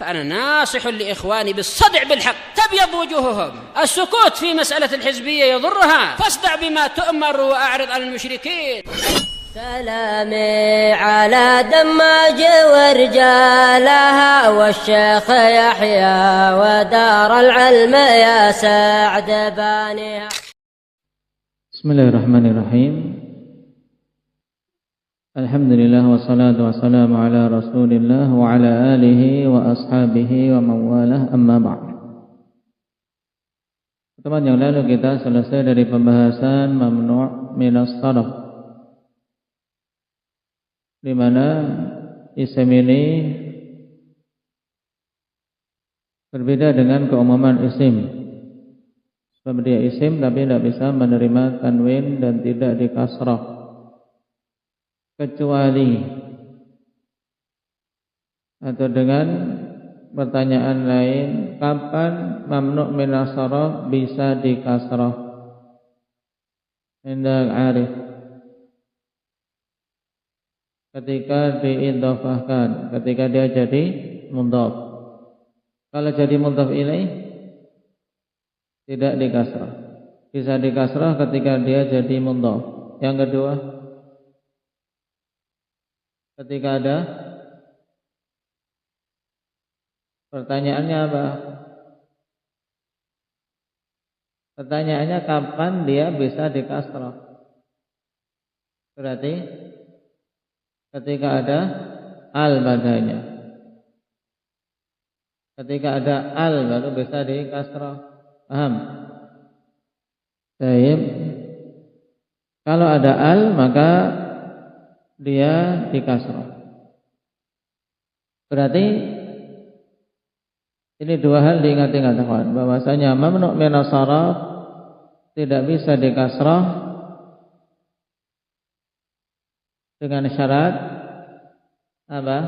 فأنا ناصح لإخواني بالصدع بالحق تبيض وجوههم. السكوت في مسألة الحزبية يضرها، فاصدع بما تؤمر وأعرض عن المشركين. سلامي على دماج ورجالها والشيخ يحيى ودار العلم يا سعد بانيها. Bismillahirrahmanirrahim. Alhamdulillah wassalatu wassalamu ala Rasulillah wa ala alihi wa ashabihi wa mawalah, amma ba'd. Pertemuan yang lalu kita selesai dari pembahasan mamnu' minas sarf, di mana isim ini berbeda dengan keumuman isim. Sebab dia isim tapi tidak bisa menerima tanwin dan tidak dikasrah, kecuali atau dengan pertanyaan lain, kapan mamnu' minas sarf bisa dikasrah? Indah arif, ketika diidhofahkan, ketika dia jadi mudhaf. Kalau jadi mudhaf ilaih tidak dikasrah. Bisa dikasrah ketika dia jadi mudhaf. Yang kedua, ketika ada pertanyaannya apa? Pertanyaannya kapan dia bisa dikasrah? Berarti ketika ada al padanya. Ketika ada al baru bisa dikasrah. Paham? Baik. Kalau ada al maka dia dikasrah. Berarti ini dua hal diingat-ingat, kawan, bahwasanya mamnu' minas sarf tidak bisa dikasrah dengan syarat apa?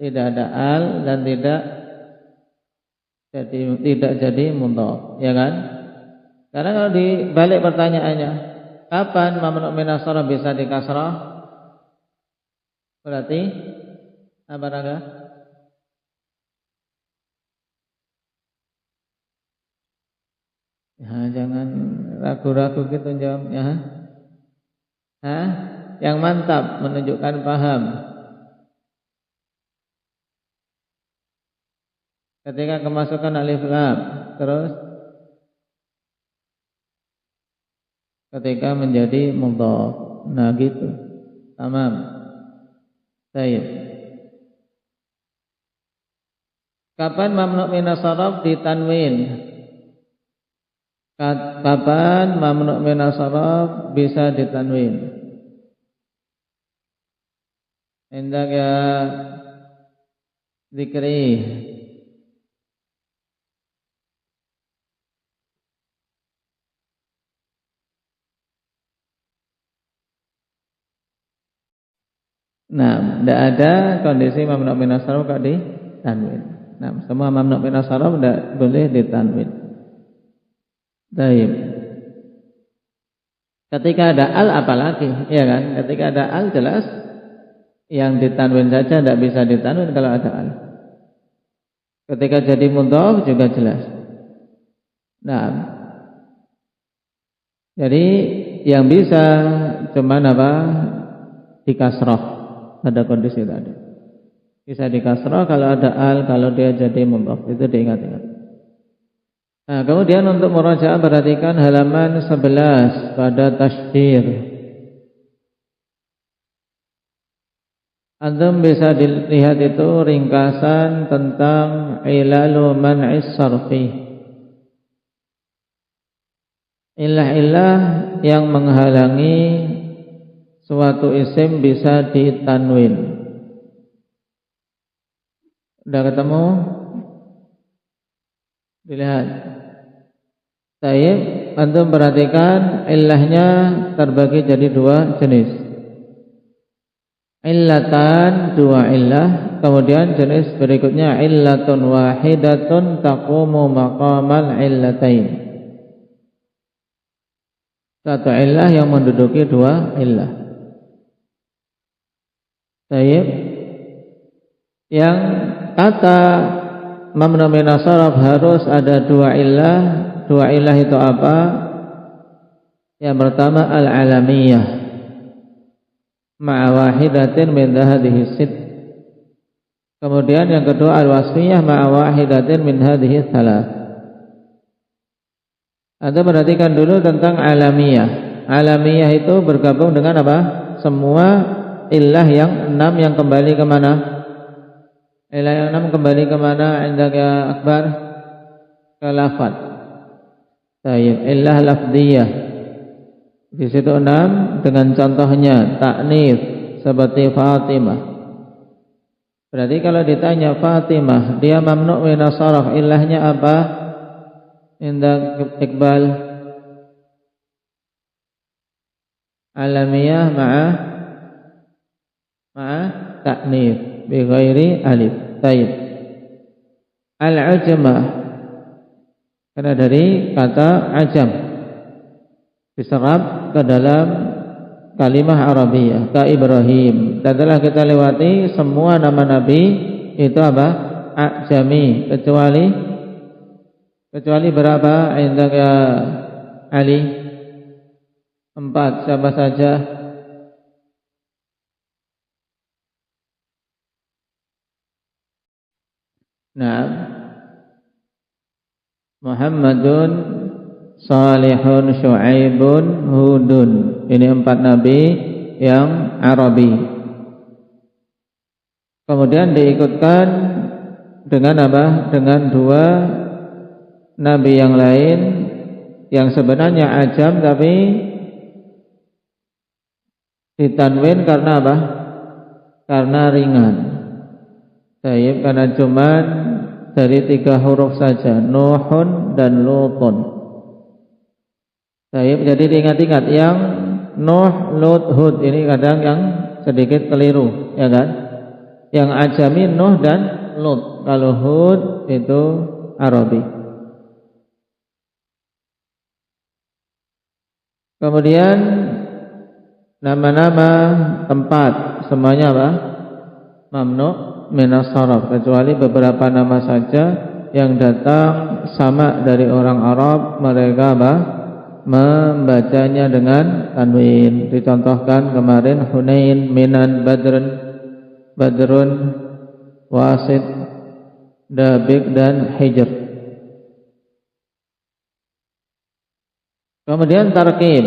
Tidak ada al dan tidak jadi mudhaf, ya kan? Karena kalau dibalik pertanyaannya, kapan mamnu' minas sarf bisa dikasrah? Berarti apa, Raga? Ya, jangan ragu-ragu gitu jawabnya. Yang mantap, menunjukkan paham. Ketika kemasukan alif lam, terus ketika menjadi mudhaf. Nah gitu. Tamam. Baik. Kapan mamnu' minas sarf ditanwin? Kapan mamnu' minas sarf bisa ditanwin? Indah ya Zikri. Nah, tidak ada kondisi mamnu' minas sarf kok ditanwin. Nah, semua mamnu' minas sarf tidak boleh ditanwin. Baik. Ketika ada al apalagi, ya kan? Ketika ada al jelas yang ditanwin saja tidak bisa ditanwin kalau ada al. Ketika jadi mudhaf juga jelas. Nah, jadi yang bisa cuman apa? Dikasrah. Ada kondisi tadi. Bisa dikasrah kalau ada al, kalau dia jadi mudhaf. Itu diingat-ingat. Nah, kemudian untuk murajaah perhatikan halaman 11 pada tasydhir. Antum bisa dilihat itu ringkasan tentang ilalu man'is sarfi. Ilah-ilah yang menghalangi suatu isim bisa ditanwin. Sudah ketemu? Dilihat. Baik, antum perhatikan ilahnya terbagi jadi dua jenis. Illatan, dua illah. Kemudian jenis berikutnya illatun wahidatun taqumu maqamal illatain. Satu illah yang menduduki dua illah. Baik. Yang kata mamnu minas sarf harus ada dua illah. Dua illah itu apa? Yang pertama al-alamiyah ma'a wahidatin min hadhihi sit. Kemudian yang kedua al-wasfiyah ma'a wahidatin min hadhihi thalath. Anda perhatikan dulu tentang alamiyah. Alamiyah itu bergabung dengan apa? Semua illah yang 6 yang kembali kemana? Illah yang 6 kembali kemana? Indaka akbar? Ke lafad. Tayyib. Illah lafdiyah. Di situ 6 dengan contohnya taknif seperti Fatimah. Berarti kalau ditanya Fatimah, dia mamnu' minas sarf, illahnya apa? Indah Iqbal. Alamiyah ma'a ta'nif bi ghairi alif. Taib. Al-ujmah karena dari kata ajam diserap ke dalam kalimah Arabiyah ka Ibrahim. Dan telah kita lewati semua nama nabi itu apa? Ajami kecuali berapa? Indaka Ali? 4. Siapa saja? Nah, Muhammadun, Salihun, Syu'aibun, Hudun. Ini 4 nabi yang Arabi. Kemudian diikutkan dengan apa? Dengan 2 nabi yang lain yang sebenarnya ajam tapi ditanwin karena apa? Karena ringan. Tayyib, karena cuman dari 3 huruf saja, Nuhun dan Lutun. Tayyib, jadi diingat-ingat yang Nuh, Lut, Hud ini kadang yang sedikit keliru, ya kan? Yang ajami Nuh dan Lut. Kalau Hud itu Arabi. Kemudian nama-nama tempat semuanya apa? Mamnu' minas sarf, kecuali beberapa nama saja yang datang sama dari orang Arab, mereka apa? Membacanya dengan tanwin. Dicontohkan kemarin Hunain, Minan, Badrun, Wasit, Dabik dan Hijr. Kemudian tarkib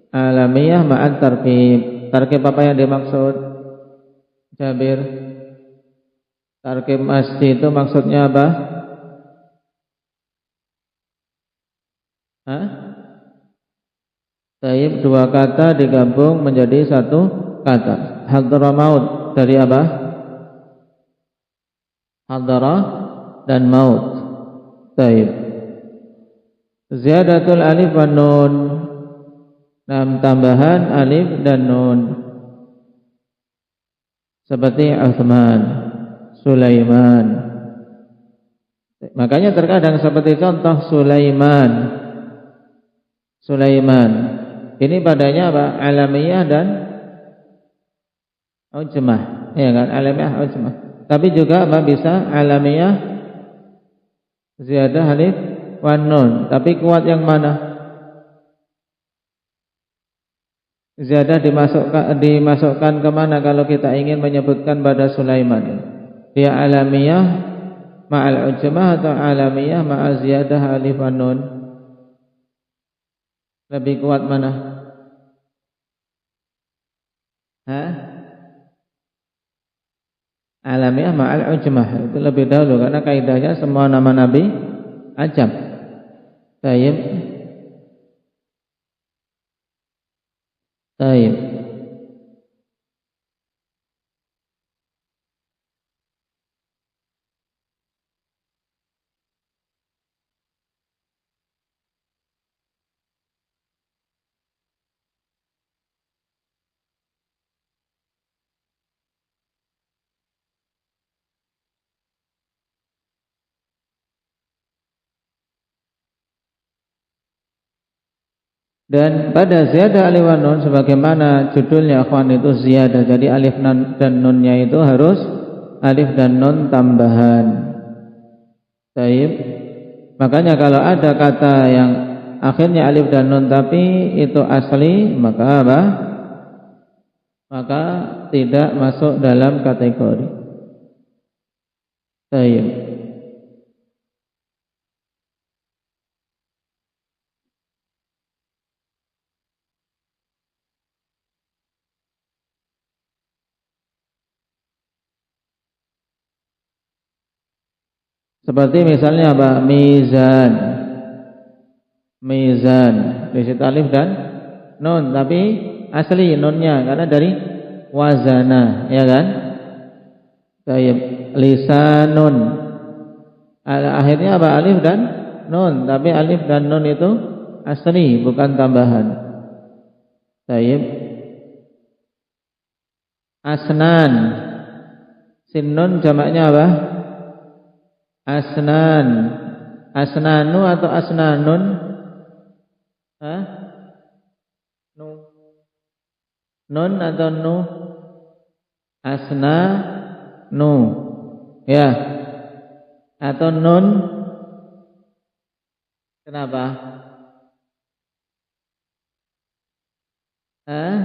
alamiyah ma'at tarkib. Tarkib apa yang dimaksud? Jabir. Tarkib masjid itu maksudnya apa? Taib, 2 kata digabung menjadi 1 kata. Hadramaut dari apa? Hadra dan maut. Taib. Ziyadatul alif wan nun. Tambahan alif dan nun. Seperti Utsman, Sulaiman. Makanya terkadang seperti contoh Sulaiman. Ini padanya apa? Alamiyah dan ujmah. Ya kan? Alamiyah ujmah. Tapi juga apa? Bisa alamiyah ziyadah alif wan nun. Tapi kuat yang mana? Ziyadah dimasukkan kemana kalau kita ingin menyebutkan pada Sulaiman? Dia alamiyah ma'al ujmah atau alamiyah ma'al ziyadah alif wan nun? Lebih kuat mana? Alamiyah ma'al ujmah itu lebih dahulu karena kaidahnya semua nama nabi ajam. Taib. Dan pada ziyadah alif wan nun sebagaimana judulnya akhwan itu ziyadah. Jadi alif dan nunnya itu harus alif dan nun tambahan. Taib. Makanya kalau ada kata yang akhirnya alif dan nun tapi itu asli, maka apa? Maka tidak masuk dalam kategori. Taib. Seperti misalnya apa? Mizan. Mizan. Di situ alif dan nun, tapi asli nunnya karena dari wazana, ya kan? Taib. Lisanun. Akhirnya apa? Alif dan nun, tapi alif dan nun itu asli, bukan tambahan. Taib. Asnan. Sin nun jamaknya apa? Asnan. Asnanu atau asnanun? Hah? Nu. Nun atau nu? Asna nu. Ya. Atau nun? Kenapa? Hah?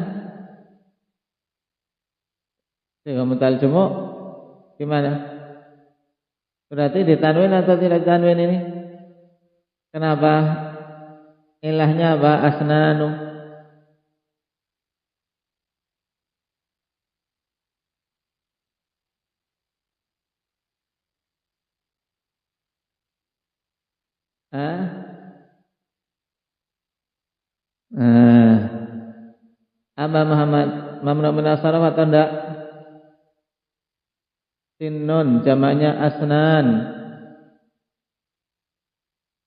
Kamu taljumu gimana? Berarti ditanwin atau tidak ditanwin ini? Kenapa? Ilahnya apa? Asnanu. Hah? Apa Muhammad? Mamnu min as-sarf atau enggak? Sinnun jamaknya asnan.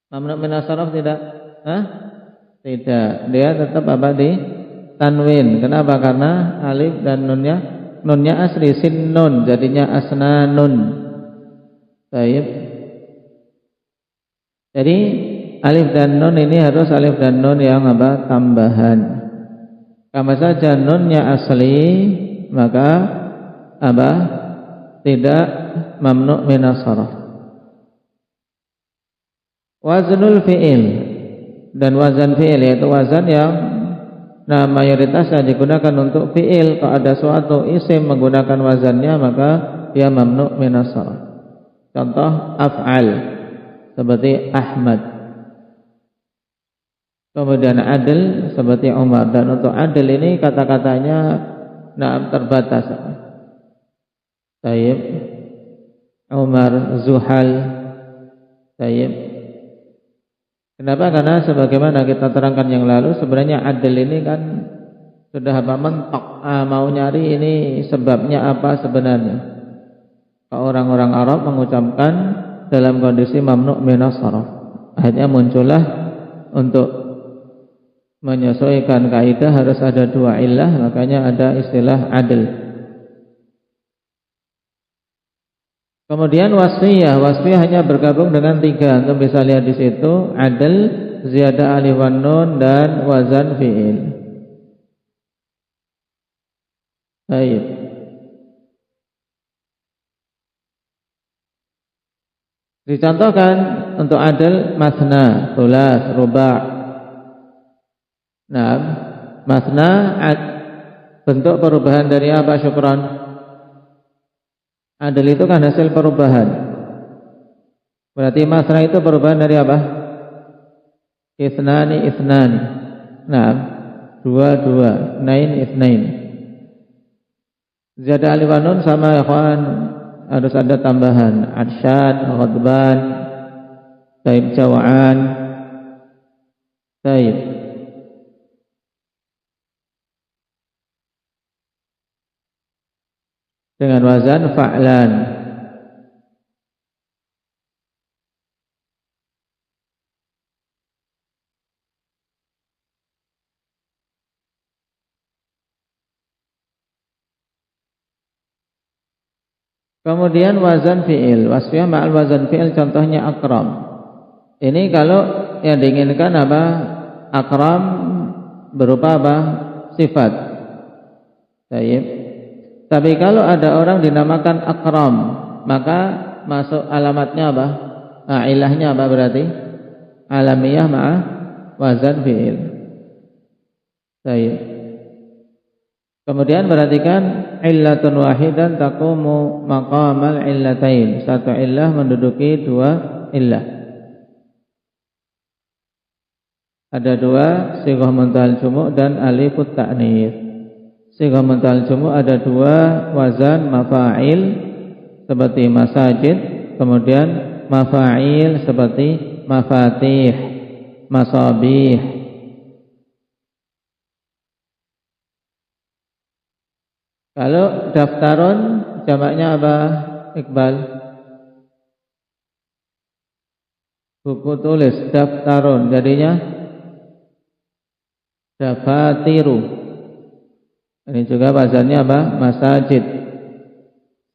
Mamnu min as-sarf tidak? Hah? Tidak. Dia tetap apa di tanwin. Kenapa? Karena alif dan nunnya asli sinnun, jadinya asnanun. Baik. Jadi alif dan nun ini harus alif dan nun yang apa? Tambahan. Kalau saja nunnya asli, maka apa? Tidak mamnu min as-sarf. Wazanul fi'il, dan wazan fi'il yaitu wazan yang mayoritasnya digunakan untuk fi'il. Kalau ada suatu isim menggunakan wazannya, maka dia mamnu min as-sarf. Contoh af'al seperti Ahmad. Kemudian adil seperti Umar. Dan untuk adil ini kata-katanya terbatas. Tayyib, Umar, Zuhal. Tayyib. Kenapa? Karena sebagaimana kita terangkan yang lalu, sebenarnya adil ini kan sudah apa? Mentok. Mau nyari ini sebabnya apa sebenarnya. Orang-orang Arab mengucapkan dalam kondisi mamnu min as-sarf. Akhirnya muncullah untuk menyesuaikan kaidah harus ada dua illah, makanya ada istilah adil. Kemudian wasfiyah hanya bergabung dengan tiga. Antum bisa lihat di situ adil, ziyadah alif wan nun, dan wazan fi'il. Baik. Dicontohkan untuk adil masna, thulas, ruba'. Nah, masna bentuk perubahan dari apa? Syukran. Adil itu kan hasil perubahan. Berarti masna itu perubahan dari apa? Isnani. Nah, dua, nain, isnain. Ziyadah alif wan nun sama ikhwan harus ada tambahan. Adsyad, ghadban, taib, jawaan. Taib. Dengan wazan fa'lan. Kemudian wazan fi'il, wasfiyah ma'al wazan fi'il, contohnya akram. Ini kalau yang diinginkan apa? Akram berupa apa? Sifat. Baik. Tapi kalau ada orang dinamakan akram, maka masuk alamatnya apa? Ilahnya apa berarti? Alamiyah ma'a wazan fi'il. Baik. Kemudian perhatikan illatun wahidan taqumu maqamal illatain. Satu illah menduduki dua illah. Ada dua sighah muntaal jumu' dan alifut ta'nits. Sighah muntaal jumu' ada dua wazan mafa'il seperti masajid, kemudian mafa'il seperti mafatih, masabih. Kalau daftarun jamaknya apa, Iqbal? Buku tulis daftarun, jadinya dafatiru. Ini juga wazannya apa? Masajid.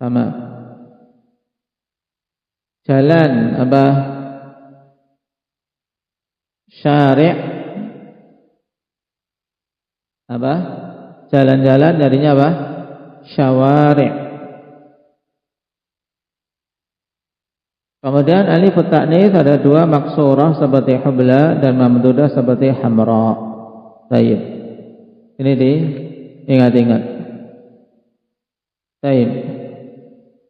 Sama. Jalan apa? Syari'. Apa? Jalan-jalan jadinya apa? Syawari'. Kemudian alif ta'nits ada dua maksurah seperti hubla dan mamdudah seperti hamra. Baik. Ini diingat-ingat. Baik.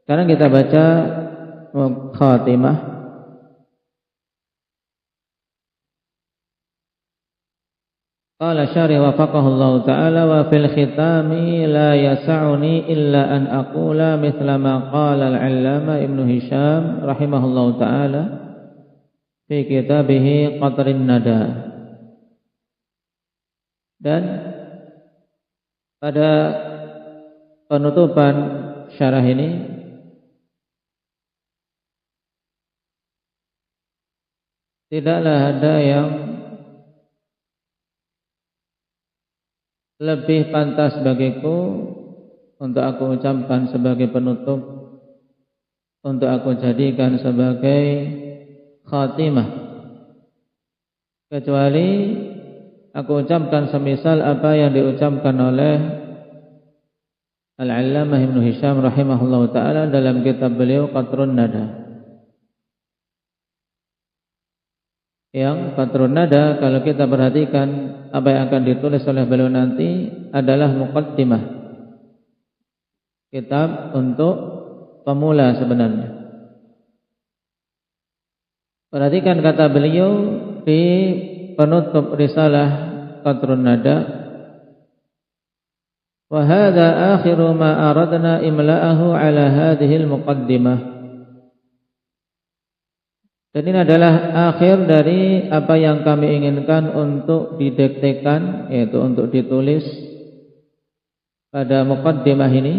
Sekarang kita baca khatimah. Qala syarih wafaqahu Allah ta'ala wa fil khitami la yasa'uni illa an aqula mithla ma qala al-'allama Ibnu Hisham rahimahullah ta'ala fi kitabih Qatrin Nada. Dan pada penutupan syarah ini tidaklah ada yang lebih pantas bagiku untuk aku ucapkan sebagai penutup, untuk aku jadikan sebagai khatimah, kecuali aku ucapkan semisal apa yang diucapkan oleh Al-'Allamah Ibnu Hisham rahimahullah ta'ala dalam kitab beliau Qatrun Nada. Yang Qatrun Nada, kalau kita perhatikan apa yang akan ditulis oleh beliau nanti adalah muqaddimah, kitab untuk pemula sebenarnya. Perhatikan kata beliau di penutup risalah Qatrun Nada, wa hadza akhiru ma aradna imla'ahu ala hadhihi al-muqaddimah. Dan ini adalah akhir dari apa yang kami inginkan untuk didiktekan, yaitu untuk ditulis pada muqaddimah ini.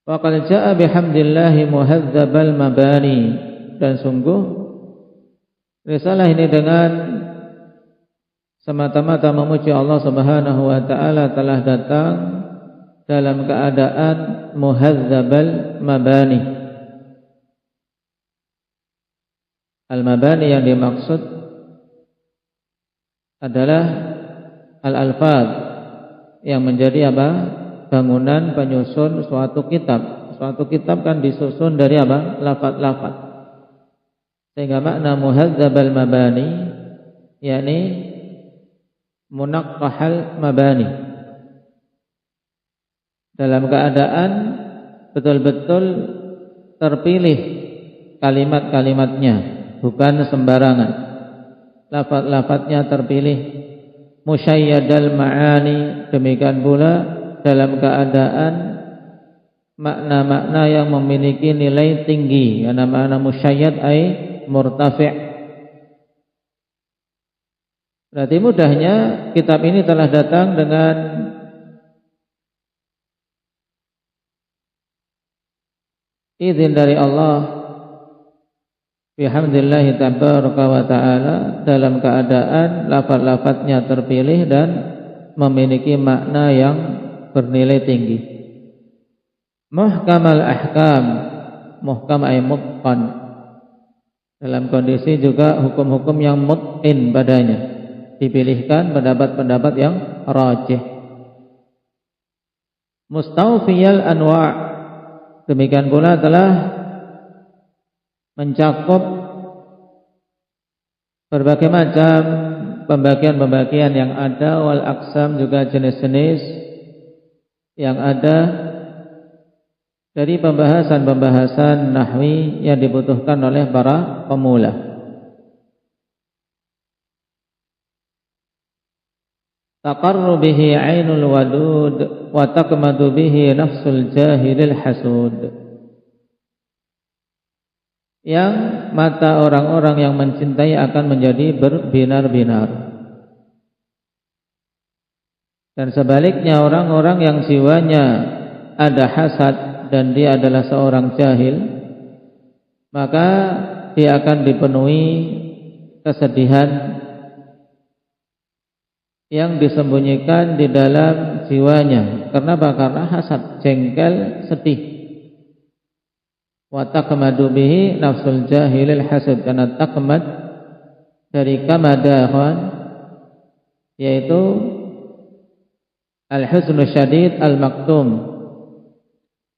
Wa qad jaa'a bihamdillahi muhadzabal mabani. Dan sungguh risalah ini dengan semata-mata memuji Allah Subhanahu wa taala telah datang dalam keadaan muhadzabal mabani. Al-mabani yang dimaksud adalah al-alfaz yang menjadi apa? Bangunan penyusun suatu kitab. Suatu kitab kan disusun dari apa? Lafaz-lafaz. Sehingga makna muhadzabal mabani yakni munaqqahal mabani, dalam keadaan betul-betul terpilih kalimat-kalimatnya, bukan sembarangan. Lafaz-lafaznya terpilih. Musyayyadal ma'ani, demikian pula dalam keadaan makna-makna yang memiliki nilai tinggi. Karena makna musyayyad ay murtafi'. Berarti mudahnya kitab ini telah datang dengan izin dari Allah bihamdillahi tabaraka wa ta'ala, dalam keadaan lafaz-lafaznya terpilih dan memiliki makna yang bernilai tinggi. Muhkamal ahkam, muhkam ay mutqan, dalam kondisi juga hukum-hukum yang mutqin padanya, dipilihkan pendapat-pendapat yang rajih. Mustawfiyal anwa', demikian pula telah mencakup berbagai macam pembagian-pembagian yang ada, wal aqsam juga jenis-jenis yang ada dari pembahasan-pembahasan nahwi yang dibutuhkan oleh para pemula. Taqarru bihi 'ainul wadud wa taqmadu bihi nafsul jahilil hasud. Yang mata orang-orang yang mencintai akan menjadi berbinar-binar. Dan sebaliknya orang-orang yang jiwanya ada hasad dan dia adalah seorang jahil, maka dia akan dipenuhi kesedihan yang disembunyikan di dalam jiwanya. Kenapa? Karena hasad, jengkel, sedih. Wa taqmadu bihi nafsul jahilil hasad, karena taqmad dari kamadahan, yaitu al-huznu syadid al-maktum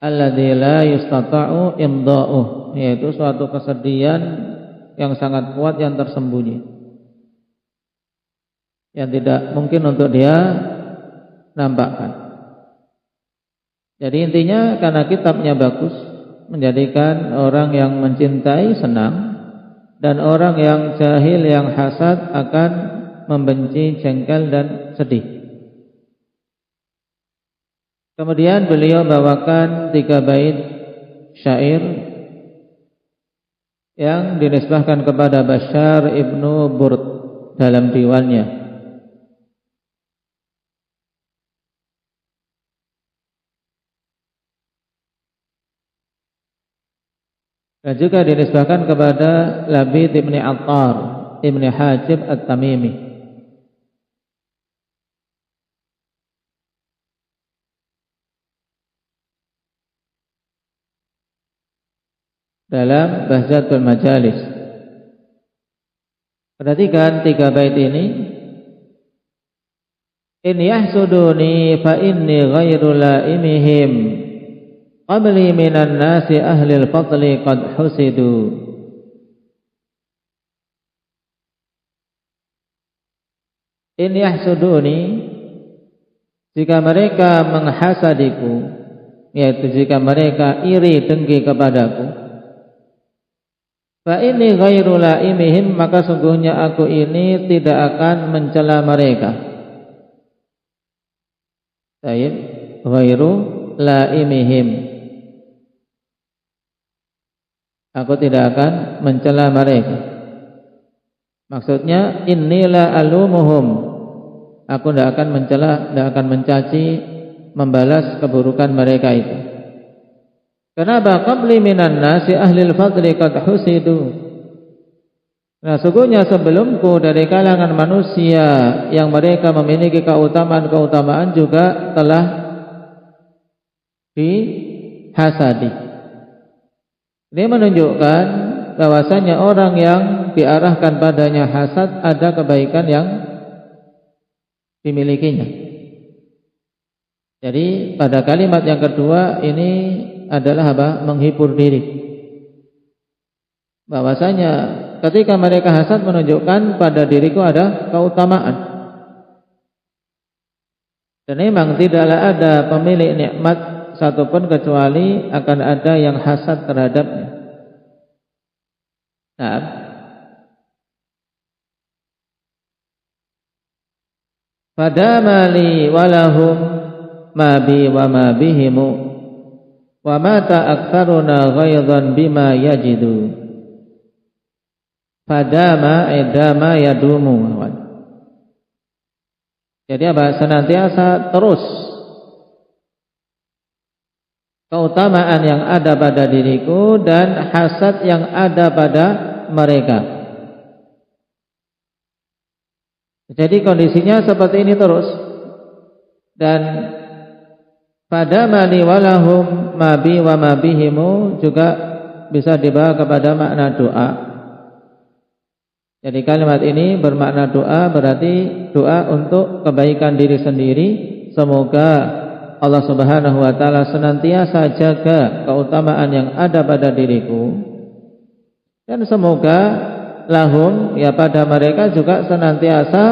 alladzi la yustata'u imda'uh, yaitu suatu kesedihan yang sangat kuat yang tersembunyi, yang tidak mungkin untuk dia nampakkan. Jadi intinya karena kitabnya bagus, menjadikan orang yang mencintai senang, dan orang yang jahil yang hasad akan membenci, jengkel dan sedih. Kemudian beliau bawakan 3 bait syair yang dinisbahkan kepada Bashar ibnu Burd dalam diwannya. Dan juga dinisbahkan kepada Labid ibn Attar ibn Hajib at-Tamimi. Dalam Bahjatul Majalis. Perhatikan 3 bait ini. In yahsuduni fa inni ghairu laimihim, qabli minan nasi ahlil fadli qad husidu. In yahsuduni, jika mereka menghasadiku, yaitu jika mereka iri dengki kepadaku, fa inni ghairu laimihim, maka sungguhnya aku ini tidak akan mencela mereka. Baik, ghairu laimihim, aku tidak akan mencela mereka. Maksudnya innilah alumuhum, aku tidak akan mencela, tidak akan mencaci, membalas keburukan mereka itu. Kenapa? Qabli minan nasi ahlil fadli qad husidu. Nah, sungguhnya sebelumku dari kalangan manusia yang mereka memiliki keutamaan-keutamaan juga telah dihasadi. Ini menunjukkan bahwasanya orang yang diarahkan padanya hasad ada kebaikan yang dimilikinya. Jadi pada kalimat yang kedua ini adalah apa? Menghibur diri. Bahwasanya ketika mereka hasad menunjukkan pada diriku ada keutamaan. Dan memang tidaklah ada pemilik nikmat satupun kecuali akan ada yang hasad terhadapnya. Nah, pada mali walahum ma bi wa ma bihimu wa mata aktsaruna ghaidhan bima yajidu. Padama edama yadumu. Jadi apa? Senantiasa terus keutamaan yang ada pada diriku dan hasad yang ada pada mereka. Jadi kondisinya seperti ini terus. Dan pada mali walahum mabi wa mabihimu juga bisa dibawa kepada makna doa. Jadi kalimat ini bermakna doa, berarti doa untuk kebaikan diri sendiri. Semoga Allah Subhanahu wa taala senantiasa jaga keutamaan yang ada pada diriku Dan semoga lahum, ya pada mereka juga senantiasa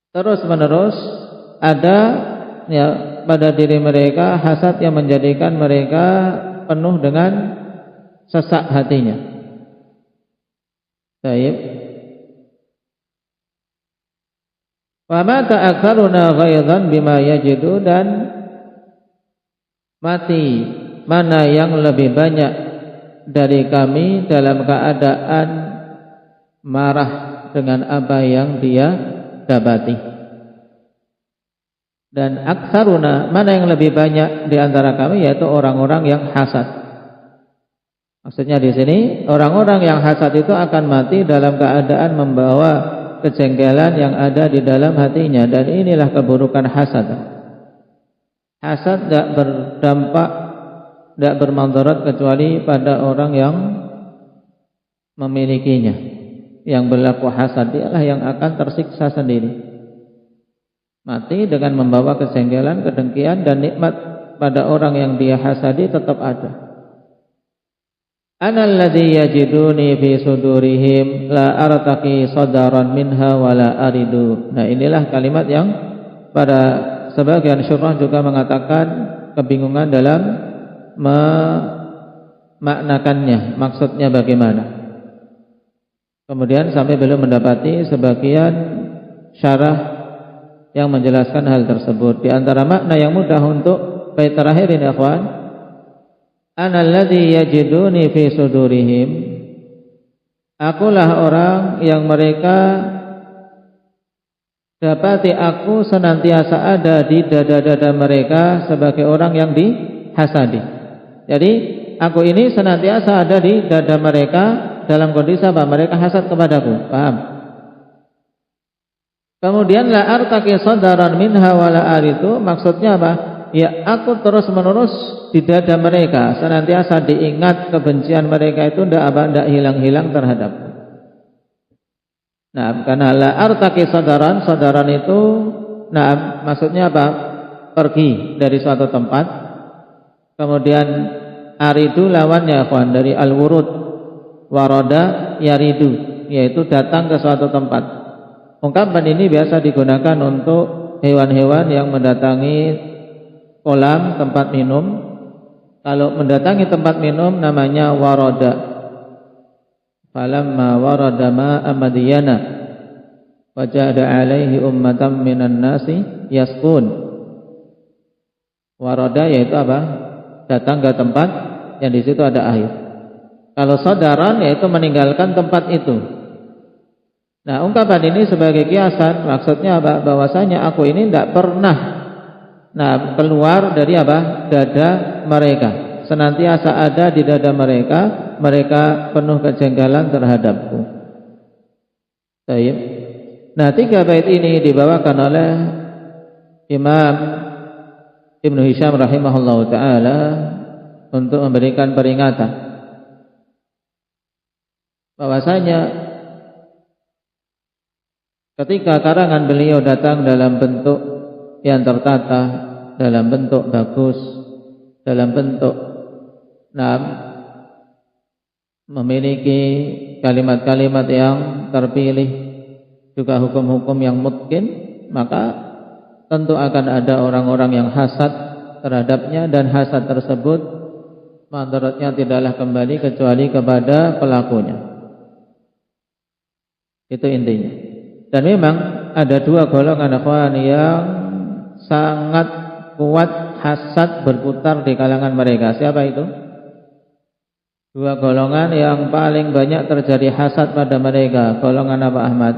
terus menerus ada ya pada diri mereka hasad yang menjadikan mereka penuh dengan sesak hatinya. Baik. Wa ma ta'aktharuna ghaidhan bima yajidu, dan mati mana yang lebih banyak dari kami dalam keadaan marah dengan apa yang dia dapati. Dan aktsaruna, mana yang lebih banyak di antara kami, yaitu orang-orang yang hasad. Maksudnya di sini orang-orang yang hasad itu akan mati dalam keadaan membawa kejengkelan yang ada di dalam hatinya, dan inilah keburukan hasad. Hasad tidak berdampak, tidak bermandarat kecuali pada orang yang memilikinya. Yang berlaku hasad dialah yang akan tersiksa sendiri. Mati dengan membawa kejengkelan, kedengkian, dan nikmat pada orang yang dia hasadi tetap ada. Anal ladzi yajiduni fi sudurihim la artaqi sadaran minha wala aridu. Nah, inilah kalimat yang pada sebagian syurah juga mengatakan kebingungan dalam memaknakannya, maksudnya bagaimana. Kemudian sampai belum mendapati sebagian syarah yang menjelaskan hal tersebut. Di antara makna yang mudah untuk bait terakhir ini, ikhwan, anal ladzi yajiduni fi sudurihim, akulah orang yang mereka dapati aku senantiasa ada di dada-dada mereka sebagai orang yang dihasadi. Jadi aku ini senantiasa ada di dada mereka dalam kondisi apa? Mereka hasad kepadaku. Paham? Kemudian la artaqi sadaran minha wala aritu, maksudnya apa? Ya, aku terus menerus di dada mereka, senantiasa diingat kebencian mereka itu tidak hilang-hilang terhadapku. Nah, karena la artaqi sadaran itu, nah maksudnya apa? Pergi dari suatu tempat. Kemudian aridu lawannya, kawan, dari al-wurud, warada yaridu, yaitu datang ke suatu tempat. Ungkapan ini biasa digunakan untuk hewan-hewan yang mendatangi kolam tempat minum. Kalau mendatangi tempat minum namanya warada. Falamma warada ma'a Madyana wajada alaihi ummatan minan nasi yaskun. Warada yaitu apa? Datang ke tempat yang di situ ada air. Kalau sadaran yaitu meninggalkan tempat itu. Nah, ungkapan ini sebagai kiasan, maksudnya apa? Bahwasanya aku ini tidak pernah keluar dari apa? Dada mereka. Senantiasa ada di dada mereka, mereka penuh kejengkelan terhadapku. Baik. Nah, 3 bait ini dibawakan oleh Imam Ibnu Hisham rahimahullahu taala untuk memberikan peringatan bahwasanya ketika karangan beliau datang dalam bentuk yang tertata, dalam bentuk bagus, dalam bentuk memiliki kalimat-kalimat yang terpilih, juga hukum-hukum yang mungkin, maka tentu akan ada orang-orang yang hasad terhadapnya, dan hasad tersebut madaratnya tidaklah kembali kecuali kepada pelakunya. Itu intinya. Dan memang ada 2 golongan ikhwan yang sangat kuat hasad berputar di kalangan mereka. Siapa itu? 2 golongan yang paling banyak terjadi hasad pada mereka. Golongan apa, Ahmad?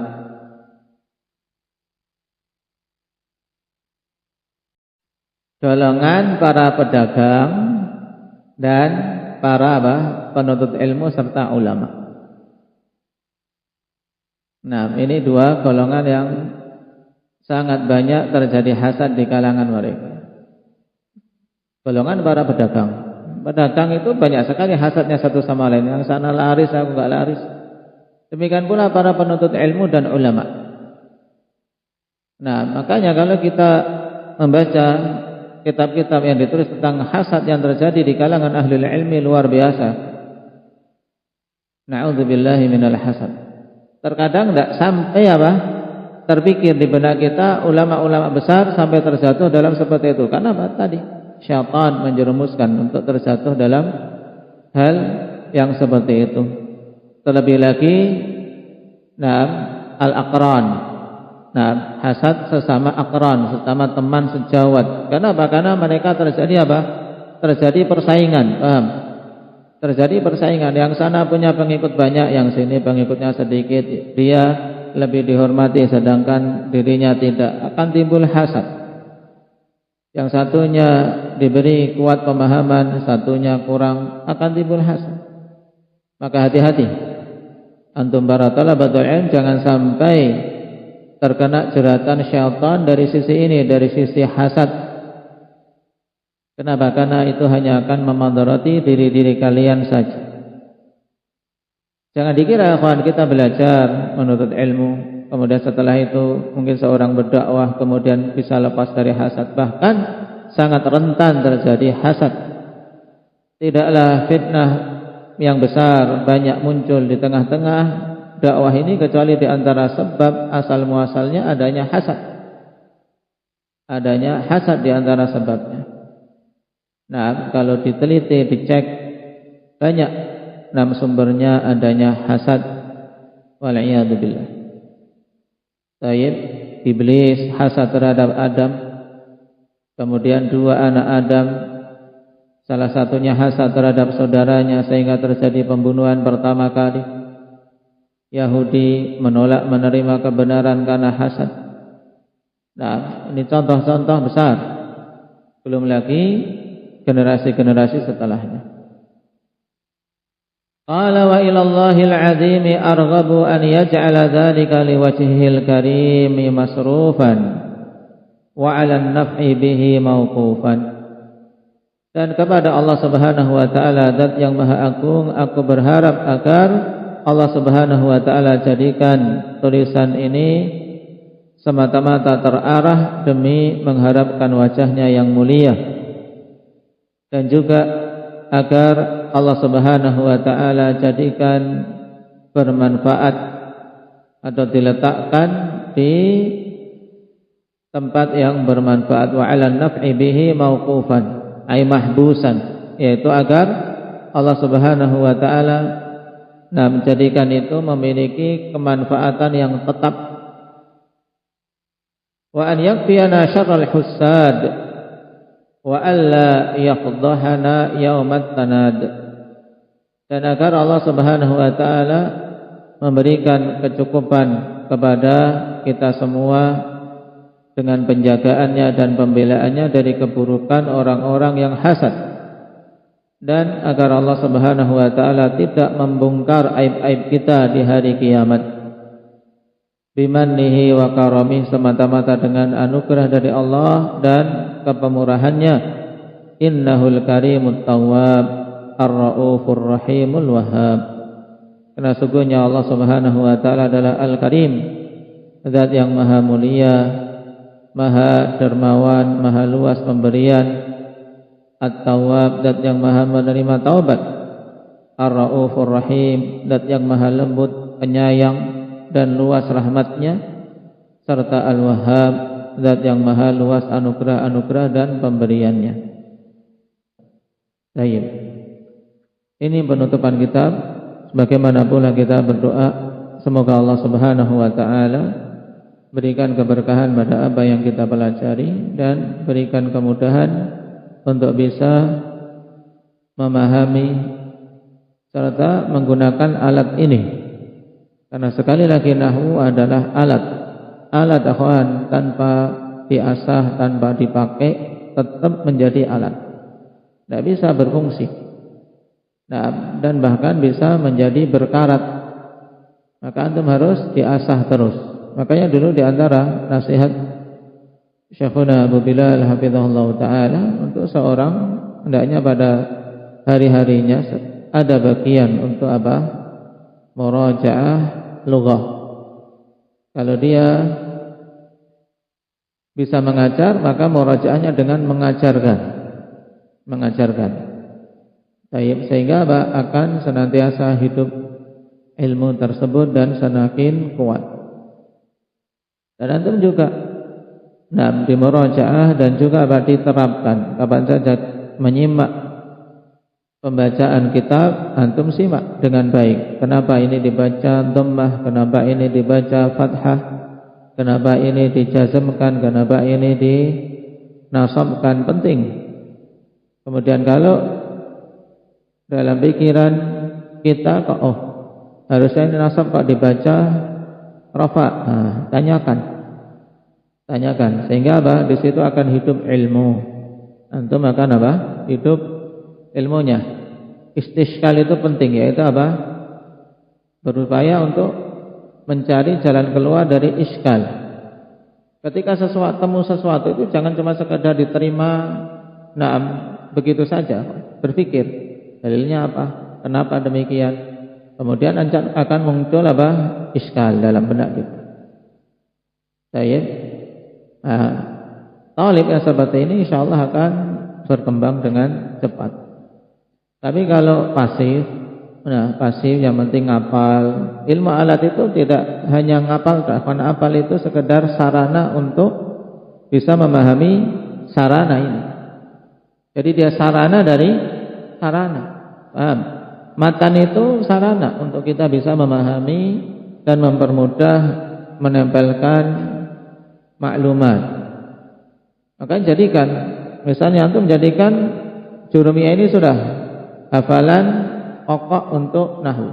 Golongan para pedagang dan para penuntut ilmu serta ulama. Nah, ini 2 golongan yang sangat banyak terjadi hasad di kalangan mereka. Golongan para pedagang. Pedagang itu banyak sekali hasadnya satu sama lain. Yang sana laris, aku enggak laris. Demikian pula para penuntut ilmu dan ulama. Nah, makanya kalau kita membaca kitab-kitab yang ditulis tentang hasad yang terjadi di kalangan ahli ilmi luar biasa. Na'udzubillahi minal hasad. Terkadang tidak sampai terpikir di benak kita ulama-ulama besar sampai terjatuh dalam seperti itu. Karena apa? Tadi syaitan menjerumuskan untuk terjatuh dalam hal yang seperti itu. Terlebih lagi al-aqran. Hasad sesama aqran, sesama teman sejawat. Kenapa? Karena mereka terjadi terjadi persaingan, paham? Terjadi persaingan, yang sana punya pengikut banyak, yang sini pengikutnya sedikit, dia lebih dihormati sedangkan dirinya tidak, akan timbul hasad. Yang satunya diberi kuat pemahaman, satunya kurang, akan timbul hasad. Maka hati-hati antum para talabatul ilm, jangan sampai terkena jeratan syaitan dari sisi ini, dari sisi hasad. Kenapa? Karena itu hanya akan memandarati diri-diri kalian saja. Jangan dikira kawan kita belajar menuntut ilmu, kemudian setelah itu mungkin seorang berdakwah kemudian bisa lepas dari hasad. Bahkan sangat rentan terjadi hasad. Tidaklah fitnah yang besar banyak muncul di tengah-tengah dakwah ini kecuali di antara sebab asal muasalnya adanya hasad. Adanya hasad di antara sebabnya. Nah, kalau diteliti, dicek banyak sumbernya adanya hasad. Wal'iyadzubillah. Taib, iblis hasad terhadap Adam. Kemudian 2 anak Adam, salah satunya hasad terhadap saudaranya sehingga terjadi pembunuhan pertama kali. Yahudi menolak menerima kebenaran karena hasad. Nah, ini contoh-contoh besar. Belum lagi generasi-generasi setelahnya. Qala wa ilallahil azimi arghabu an yaj'ala dzalika liwajhil karimi masrufan wa 'alan naf'i bihi mauqufan. Dan kepada Allah Subhanahu wa taala, Zat yang Maha Agung, aku berharap agar Allah Subhanahu wa taala jadikan tulisan ini semata-mata terarah demi mengharapkan wajahnya yang mulia. Dan juga agar Allah Subhanahu wa taala jadikan bermanfaat atau diletakkan di tempat yang bermanfaat, wa 'alan naf'i bihi mauqufan ay mahbusan, yaitu agar Allah Subhanahu wa taala menjadikan itu memiliki kemanfaatan yang tetap. Wa an yakfiyana syarral hussad wa alla yafdhahana yaumat tanad, dan agar Allah Subhanahu wa taala memberikan kecukupan kepada kita semua dengan penjagaannya dan pembelaannya dari keburukan orang-orang yang hasad, dan agar Allah Subhanahu wa taala tidak membongkar aib-aib kita di hari kiamat. Bimannihi wa karamih, semata-mata dengan anugerah dari Allah dan kepemurahannya. Innahul karimut tawwab ar-raufur rahimul wahhab. Karena sungguhnya Allah Subhanahu wa taala adalah Al-Karim, Zat yang maha mulia, maha dermawan, maha luas pemberian. At-Tawwab, Zat yang maha menerima taubat. Ar-raufur rahim, Zat yang maha lembut, penyayang dan luas rahmatnya, serta Al-Wahhab, Zat yang maha luas anugerah-anugerah dan pemberiannya. Baik. Ini penutupan kitab. Sebagaimana pula kita berdoa, semoga Allah Subhanahu wa taala berikan keberkahan pada apa yang kita pelajari dan berikan kemudahan untuk bisa memahami serta menggunakan alat ini. Karena sekali lagi nahwu adalah alat akhwan, tanpa diasah, tanpa dipakai tetap menjadi alat, tidak bisa berfungsi. Nah, dan bahkan bisa menjadi berkarat. Maka antum harus diasah terus. Makanya dulu di antara nasihat Syekhuna Abu Bilal hafizahullah taala untuk seorang, hendaknya pada hari-harinya ada bagian untuk apa? Murajaah lughah. Kalau dia bisa mengajar, maka murajaahnya dengan mengajarkan. Sehingga akan senantiasa hidup ilmu tersebut dan semakin kuat. Dan antum juga di murajaah dan juga diterapkan. Kapan saja menyimak pembacaan kitab, antum simak dengan baik. Kenapa ini dibaca dhammah, kenapa ini dibaca fathah, kenapa ini dijazmkan, kenapa ini dinasabkan, penting. Kemudian kalau dalam pikiran kita kok harusnya ini nasab kok dibaca rafa, tanyakan sehingga di situ akan hidup ilmu. Antum akan hidup ilmunya. Istishkal itu penting, yaitu berupaya untuk mencari jalan keluar dari iskal. Ketika temu sesuatu itu jangan cuma sekedar diterima begitu saja, berpikir dalilnya apa, kenapa demikian. Kemudian akan muncul iskal dalam benak kita. Talib yang seperti ini insyaallah akan berkembang dengan cepat. Tapi kalau pasif yang penting ngapal. Ilmu alat itu tidak hanya ngapal, karena apal itu sekedar sarana untuk bisa memahami sarana ini. Jadi dia sarana dari sarana. Paham? Matan itu sarana untuk kita bisa memahami dan mempermudah menempelkan maklumat. Maka jadikan, misalnya antum jadikan Jurumiyah ini sudah hafalan pokok untuk nahwu.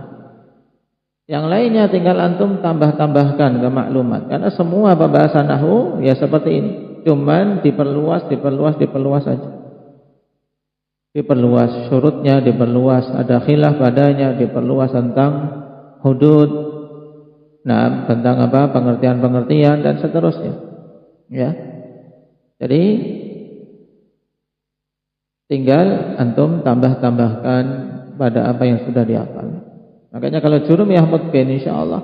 Yang lainnya tinggal antum tambah-tambahkan ke maklumat. Karena semua pembahasan nahwu ya seperti ini. Cuman diperluas saja. Diperluas syurutnya, diperluas ada khilaf padanya, diperluas tentang hudud, tentang pengertian-pengertian dan seterusnya. Ya. Jadi tinggal antum tambahkan pada apa yang sudah dihafal. Makanya kalau Jurumiyah mutqin insyaallah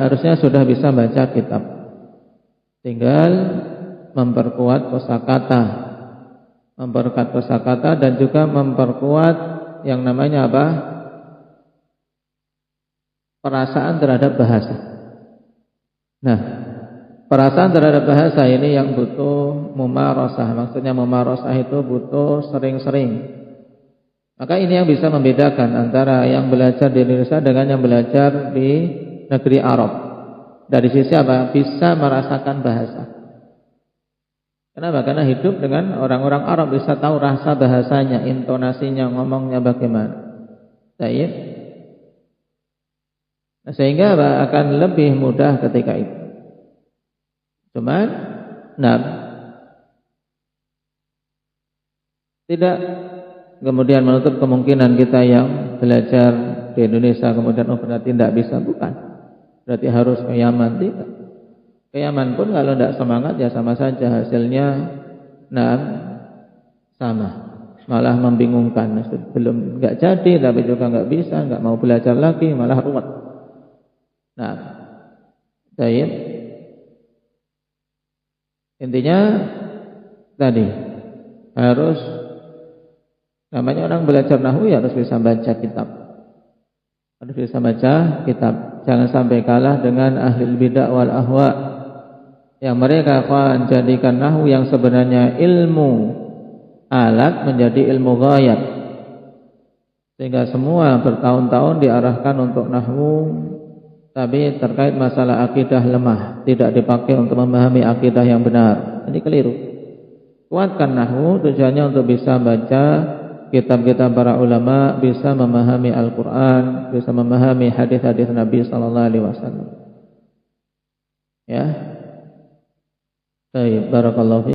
harusnya sudah bisa baca kitab. Tinggal memperkuat kosakata dan juga memperkuat yang namanya perasaan terhadap bahasa. Perasaan terhadap bahasa ini yang butuh mumarasah. Maksudnya mumarasah itu butuh sering-sering. Maka ini yang bisa membedakan antara yang belajar di Indonesia dengan yang belajar di negeri Arab. Dari sisi bisa merasakan bahasa. Kenapa? Karena hidup dengan orang-orang Arab, bisa tahu rasa bahasanya, intonasinya, ngomongnya bagaimana. Sehingga akan lebih mudah ketika itu. Cuman tidak kemudian menutup kemungkinan kita yang belajar di Indonesia kemudian berarti tidak bisa, bukan. Berarti harus ke Yaman, tidak. Ke Yaman pun kalau tidak semangat ya sama saja hasilnya sama. Malah membingungkan. Belum enggak jadi tapi juga enggak bisa, enggak mau belajar lagi, malah ruwet. Intinya tadi harus namanya orang belajar nahwu ya harus bisa baca kitab. Harus bisa baca kitab. Jangan sampai kalah dengan ahli bidah wal ahwa yang mereka akan jadikan nahwu yang sebenarnya ilmu alat menjadi ilmu ghayat. Sehingga semua bertahun-tahun diarahkan untuk nahwu, tapi terkait masalah akidah lemah, tidak dipakai untuk memahami akidah yang benar. Ini keliru. Kuatkan nahwu tujuannya untuk bisa baca kitab-kitab para ulama, bisa memahami Al-Quran, bisa memahami hadis-hadis Nabi sallallahu alaihi wasallam. Ya. Baik, barakallahu fiik.